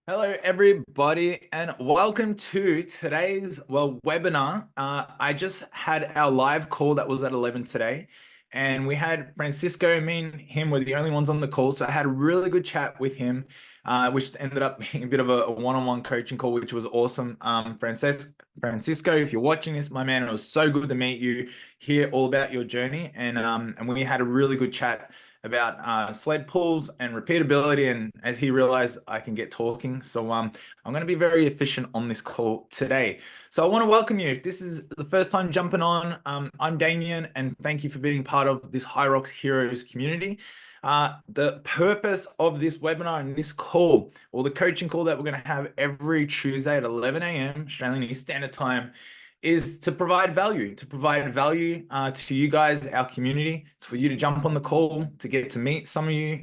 Hello, everybody, and welcome to today's webinar. I just had our live call that was at 11 today, and we had Francisco. Me and him were the only ones on the call, so I had a really good chat with him, which ended up being a bit of a one-on-one coaching call, which was awesome. Francisco, if you're watching this, my man, it was so good to meet you, hear all about your journey, and we had a really good chat about sled pulls and repeatability. And as he realized, I can get talking. So I'm going to be very efficient on this call today. So I want to welcome you. If this is the first time jumping on, I'm Damien, and thank you for being part of this HYROX Heroes community. The purpose of this webinar and this call, or the coaching call that we're going to have every Tuesday at 11 a.m. Australian Eastern Standard Time, is to provide value, to you guys, our community. It's for you to jump on the call, to get to meet some of you,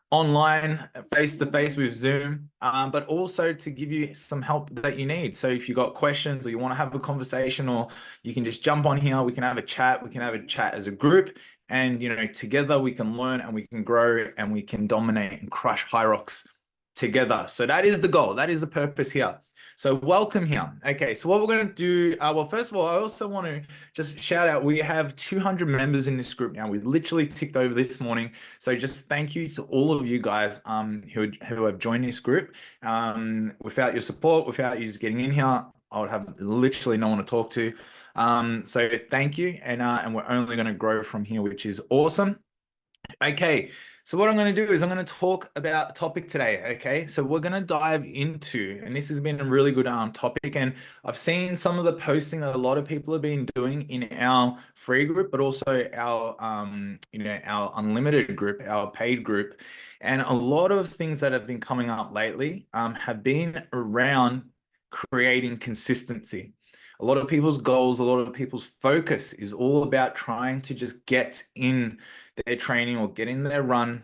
online, face to face with Zoom, but also to give you some help that you need. So if you got questions or you want to have a conversation, or you can just jump on here, we can have a chat. We can have a chat as a group, and together we can learn and we can grow and we can dominate and crush HYROX together. So that is the goal. That is the purpose here. So welcome here. Okay, so what we're going to do, well, first of all, I also want to just shout out, we have 200 members in this group now. We literally ticked over this morning. So just thank you to all of you guys who have joined this group. Without your support, without you getting in here, I would have literally no one to talk to. So thank you. And we're only going to grow from here, which is awesome. Okay, so what I'm going to do is I'm going to talk about the topic today. Okay, so we're going to dive into, and this has been a really good topic, and I've seen some of the posting that a lot of people have been doing in our free group, but also our our unlimited group, our paid group, and a lot of things that have been coming up lately have been around creating consistency. A lot of people's goals, a lot of people's focus is all about trying to just get in their training or get in their run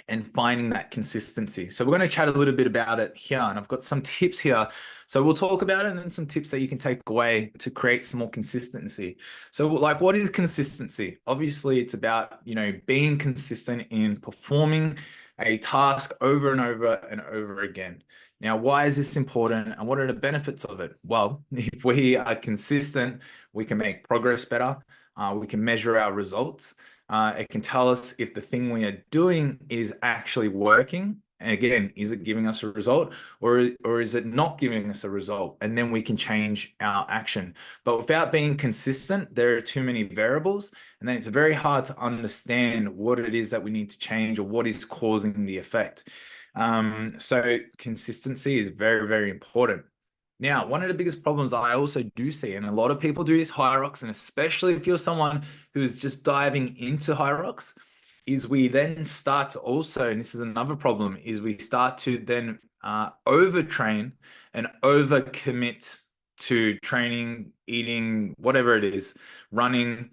and finding that consistency. So we're going to chat a little bit about it here, and I've got some tips here. So we'll talk about it and then some tips that you can take away to create some more consistency. So like, what is consistency? Obviously, it's about, being consistent in performing a task over and over and over again. Now, why is this important and what are the benefits of it? Well, if we are consistent, we can make progress better. We can measure our results. It can tell us if the thing we are doing is actually working. And again, is it giving us a result, or is it not giving us a result? And then we can change our action. But without being consistent, there are too many variables, and then it's very hard to understand what it is that we need to change or what is causing the effect. So consistency is very, very important. Now, one of the biggest problems I also do see, and a lot of people do this HYROX, and especially if you're someone who's just diving into HYROX, is we then start to also, and this is another problem, is we start to then overtrain and overcommit to training, eating, whatever it is, running.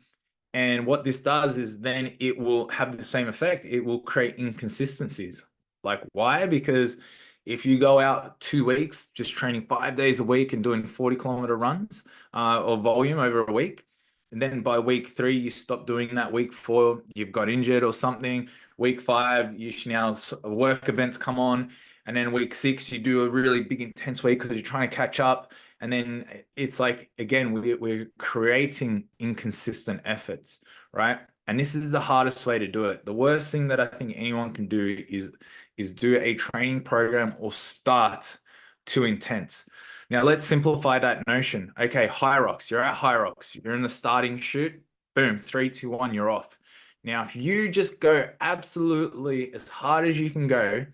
And what this does is then it will have the same effect. It will create inconsistencies. Like, why? Because if you go out 2 weeks, just training 5 days a week and doing 40-kilometer runs or volume over a week, and then by week 3, you stop doing that. Week 4, you've got injured or something. Week 5, you should now work events come on. And then week 6, you do a really big, intense week because you're trying to catch up. And then it's like, again, we're creating inconsistent efforts, right? And this is the hardest way to do it. The worst thing that I think anyone can do is do a training program or start too intense. Now let's simplify that notion. Okay, HYROX, you're at HYROX, you're in the starting chute, boom, 3, 2, 1, you're off. Now, if you just go absolutely as hard as you can go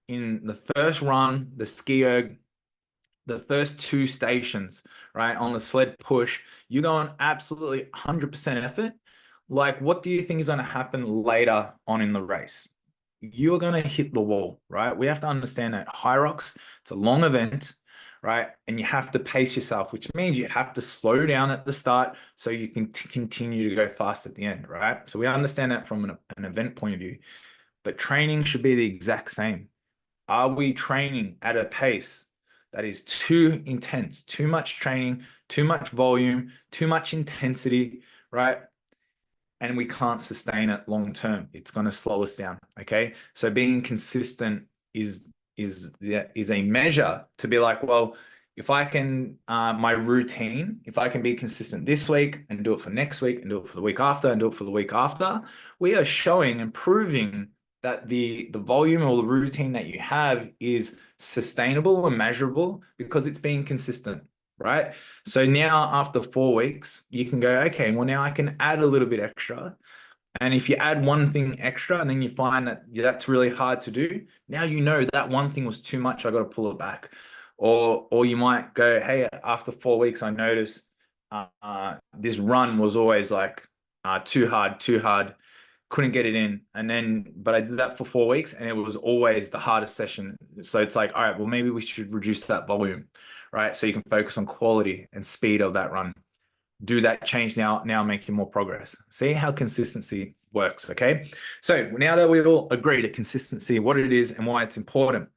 in the first run, the ski erg, the first 2 stations, right, on the sled push, you're going absolutely 100% effort. Like, what do you think is going to happen later on in the race? You're going to hit the wall, right? We have to understand that HYROX, it's a long event, right? And you have to pace yourself, which means you have to slow down at the start so you can continue to go fast at the end, right? So we understand that from an event point of view, but training should be the exact same. Are we training at a pace that is too intense, too much training, too much volume, too much intensity, right? And we can't sustain it long term. It's going to slow us down. Okay. So being consistent is is a measure to be like, well, if I can my routine, if I can be consistent this week and do it for next week and do it for the week after and do it for the week after, we are showing and proving that the volume or the routine that you have is sustainable and measurable because it's being consistent, right? So now after 4 weeks, you can go, okay, well now I can add a little bit extra. And if you add one thing extra and then you find that that's really hard to do, now you know that one thing was too much, I got to pull it back. Or you might go, hey, after 4 weeks, I noticed this run was always like too hard, couldn't get it in. And then, but I did that for 4 weeks and it was always the hardest session. So it's like, all right, well, maybe we should reduce that volume, right? So you can focus on quality and speed of that run. Do that change now making more progress. See how consistency works, okay? So now that we've all agreed at consistency, what it is and why it's important,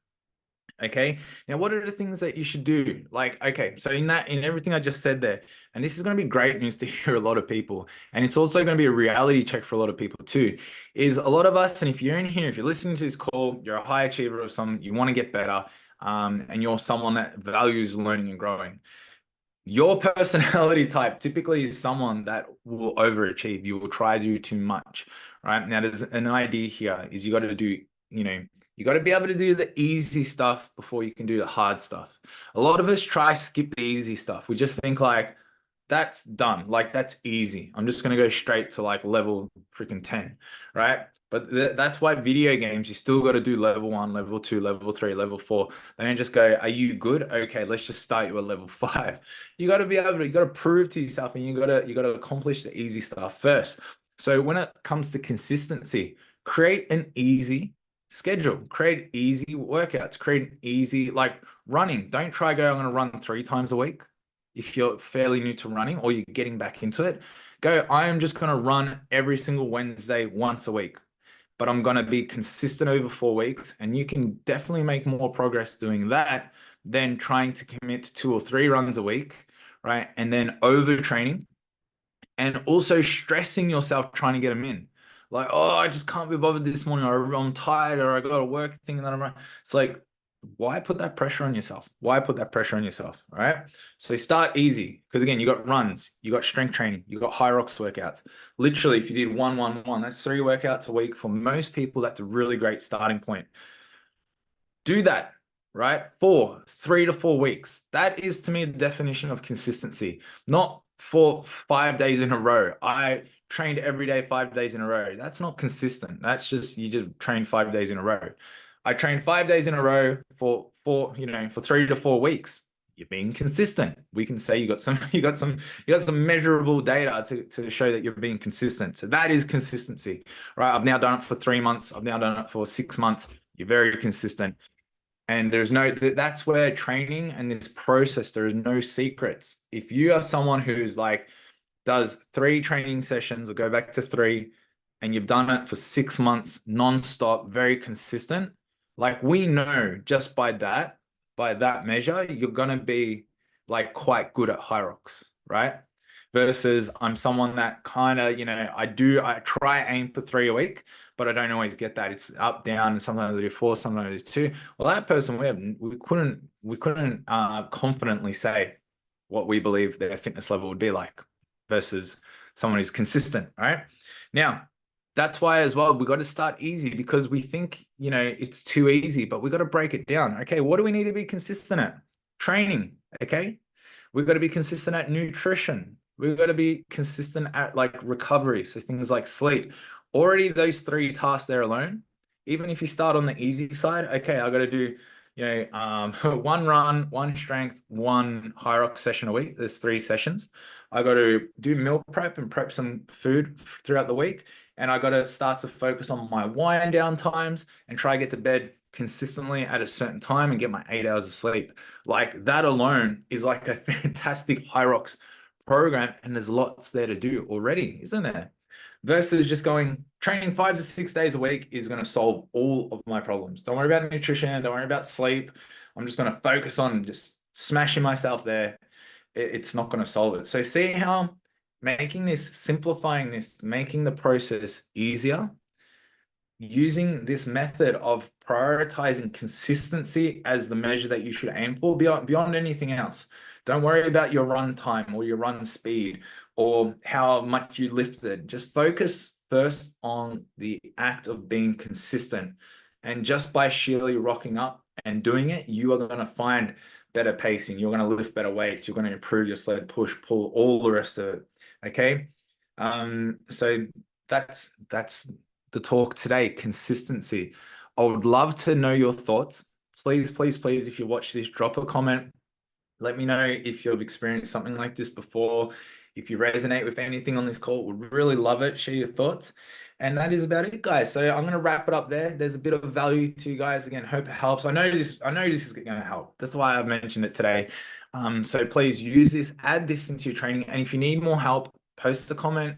okay? Now, what are the things that you should do? Like, okay, so in everything I just said there, and this is going to be great news to hear a lot of people, and it's also going to be a reality check for a lot of people too, is a lot of us, and if you're in here, if you're listening to this call, you're a high achiever of some, you want to get better, and you're someone that values learning and growing. Your personality type typically is someone that will overachieve. You will try to do too much, right? Now, there's an idea here is you got to do, you got to be able to do the easy stuff before you can do the hard stuff. A lot of us try skip the easy stuff. We just think like, that's done. Like that's easy. I'm just going to go straight to like level freaking 10, right? But that's why video games, you still got to do level 1, level 2, level 3, level 4. They don't just go, are you good? Okay, let's just start you at level 5. You got to be able to, you got to prove to yourself and you got to accomplish the easy stuff first. So when it comes to consistency, create an easy schedule, create easy workouts, create an easy, like running. Don't try go, I'm going to run 3 times a week. If you're fairly new to running or you're getting back into it, go, I am just going to run every single Wednesday once a week, but I'm going to be consistent over 4 weeks. And you can definitely make more progress doing that than trying to commit to 2 or 3 runs a week, right? And then overtraining and also stressing yourself trying to get them in. Like, oh, I just can't be bothered this morning, or I'm tired, or I got a work thing that I'm running. It's like, why put that pressure on yourself? Why put that pressure on yourself? All right. So start easy. Because again, you got runs, you got strength training, you got HYROX workouts. Literally, if you did 1-1-1, that's 3 workouts a week. For most people, that's a really great starting point. Do that, right? 3 to 4 weeks. That is to me the definition of consistency, not for 5 days in a row. I trained every day, 5 days in a row. That's not consistent. That's just, you just train 5 days in a row. I trained 5 days in a row for 3 to 4 weeks. You're being consistent. We can say you got some measurable data to show that you're being consistent. So that is consistency, right? I've now done it for 3 months. I've now done it for 6 months. You're very consistent. And that's where training and this process, there is no secrets. If you are someone who's like, does 3 training sessions or go back to 3, and you've done it for 6 months, nonstop, very consistent, like we know just by that measure, you're going to be like quite good at HYROX, right? Versus I'm someone that kind of, I try aim for 3 a week, but I don't always get that. It's up, down, and sometimes I do 4, sometimes I do 2. Well, that person, we couldn't confidently say what we believe their fitness level would be like versus someone who's consistent, right? Now, that's why as well, we got to start easy because we think, it's too easy, but we got to break it down. Okay, what do we need to be consistent at? Training, okay? We've got to be consistent at nutrition. We've got to be consistent at like recovery. So things like sleep. Already those 3 tasks there alone, even if you start on the easy side, okay, I got to do, 1 run, 1 strength, 1 HYROX session a week. There's 3 sessions. I got to do meal prep and prep some food throughout the week. And I got to start to focus on my wind down times and try to get to bed consistently at a certain time and get my 8 hours of sleep. Like that alone is like a fantastic HYROX program. And there's lots there to do already, isn't there? Versus just going, training 5 to 6 days a week is going to solve all of my problems. Don't worry about nutrition. Don't worry about sleep. I'm just going to focus on just smashing myself there. It's not going to solve it. So see how simplifying this, making the process easier using this method of prioritizing consistency as the measure that you should aim for beyond anything else. Don't worry about your run time or your run speed or how much you lifted. Just focus first on the act of being consistent. And just by sheerly rocking up and doing it, you are going to find better pacing. You're going to lift better weights. You're going to improve your sled push, pull, all the rest of it. Okay. So that's the talk today, consistency. I would love to know your thoughts. Please, please, please, if you watch this, drop a comment. Let me know if you've experienced something like this before. If you resonate with anything on this call, would really love it. Share your thoughts. And that is about it, guys. So I'm going to wrap it up there. There's a bit of value to you guys. Again, hope it helps. I know this is going to help. That's why I've mentioned it today. So please use this, add this into your training. And if you need more help, post a comment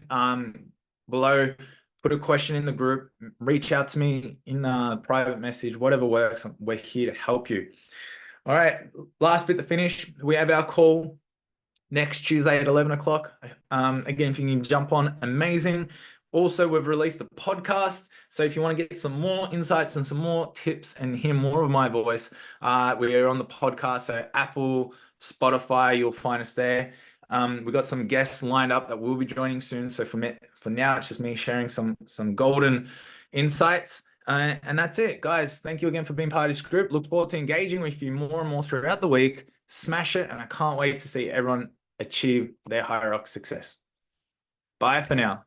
below, put a question in the group, reach out to me in a private message, whatever works. We're here to help you. All right, last bit to finish. We have our call next Tuesday at 11 o'clock. Again, if you can jump on, amazing. Also, we've released a podcast. So if you want to get some more insights and some more tips and hear more of my voice, we're on the podcast. So Apple, Spotify, you'll find us there. We've got some guests lined up that will be joining soon. So for now, it's just me sharing some golden insights. And that's it, guys. Thank you again for being part of this group. Look forward to engaging with you more and more throughout the week. Smash it. And I can't wait to see everyone achieve their HYROX success. Bye for now.